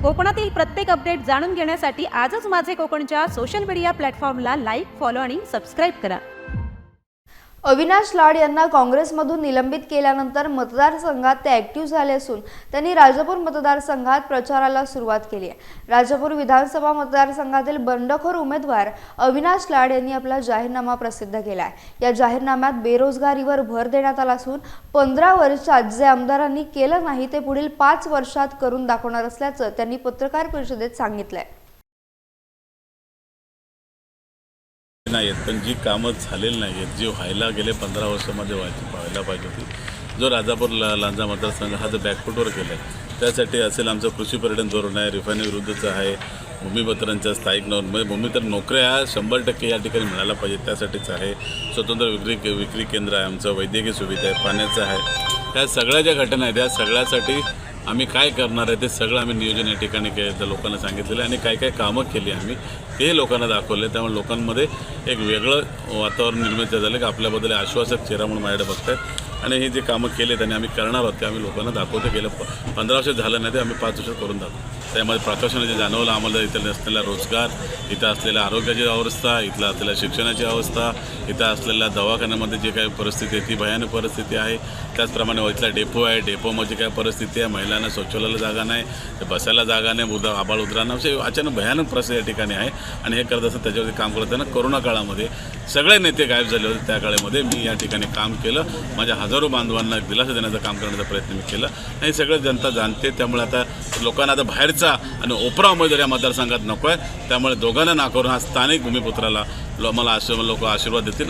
कोकणातील प्रत्येक अपडेट जाणून घेण्यासाठी आजच माझे कोकणच्या सोशल मीडिया प्लॅटफॉर्मला लाईक, फॉलो आणि सबस्क्राईब करा। अविनाश लाड यांना काँग्रेसमधून निलंबित केल्यानंतर मतदारसंघात ते ॲक्टिव्ह झाले असून त्यांनी राजापूर मतदारसंघात प्रचाराला सुरुवात केली आहे। राजापूर विधानसभा मतदारसंघातील बंडखोर उमेदवार अविनाश लाड यांनी आपला जाहीरनामा प्रसिद्ध केला आहे। या जाहीरनाम्यात बेरोजगारीवर भर देण्यात आला असून 15 वर्षात जे आमदारांनी केलं नाही ते पुढील 5 वर्षात करून दाखवणार असल्याचं त्यांनी पत्रकार परिषदेत सांगितलंय। नाही आहेत, पण जी कामं झालेली नाही आहेत, जी व्हायला गेले 15 वर्षामध्ये व्हायला पाहिजे होती। जो राजापूर लांजा मतदारसंघ हा जो बॅकफुटवर केला आहे त्यासाठी असेल आमचं कृषी पर्यटन धोरण आहे, रिफायनरी विरुद्धचं आहे, भूमिपत्रांच्या स्थायिक म्हणजे भूमितर नोकऱ्या 100% या ठिकाणी मिळायला पाहिजे त्यासाठीच आहे। स्वतंत्र विक्री केंद्र आहे आमचं, वैद्यकीय सुविधा आहे, पाण्याचं आहे। त्या सगळ्या ज्या घटना आहेत त्या सगळ्यासाठी आम्ही काय करणार आहे ते सगळं आम्ही नियोजन या ठिकाणी लोकांना सांगितलेलं आहे आणि काय काय कामं केली आम्ही ते लोकांना दाखवले। त्यामुळे लोकांमध्ये एक वेगळं वातावरण निर्मित झालं की आपल्याबद्दल आश्वासक चेहरा म्हणून माझ्याकडे बघतायत आणि हे जे कामं केले त्यांनी आम्ही करणार आहोत ते आम्ही लोकांना दाखवतो। गेलं 15 वर्ष झालं नाही ते आम्ही 5 वर्षात करून दाखवतो। त्यामध्ये प्राकाशाने जे जाणवलं आम्हाला इथं असलेला रोजगार, इथं असलेल्या आरोग्याची अवस्था, इथलं असलेल्या शिक्षणाची अवस्था, इथं असलेल्या दवाखान्यामध्ये जे काही परिस्थिती आहे ती भयानक परिस्थिती आहे। त्याचप्रमाणे इथला डेपो आहे, डेपोमध्ये काय परिस्थिती आहे, महिलांना शौचालयाला जागा नाही, बसायला जागा नाही, आबाळ उद्राणं असे अचानक भयानक परिस्थिती या ठिकाणी आहे। आणि हे करत असताना त्याच्यावरती काम करत असताना कोरोना काळामध्ये सगळे नेते गायब झाले होते। त्या काळामध्ये मी या ठिकाणी काम केलं, माझ्या हजारो बांधवांना दिलासा देण्याचं काम करण्याचा प्रयत्न मी केला आणि सगळं जनता जाणते। त्यामुळे आता लोकांना आता बाहेरचा आणि ओपरा उमेदवार या मतदारसंघात नको आहे, त्यामुळे दोघांना नाकारून हा स्थानिक भूमिपुत्राला मला लोक आशीर्वाद देतील।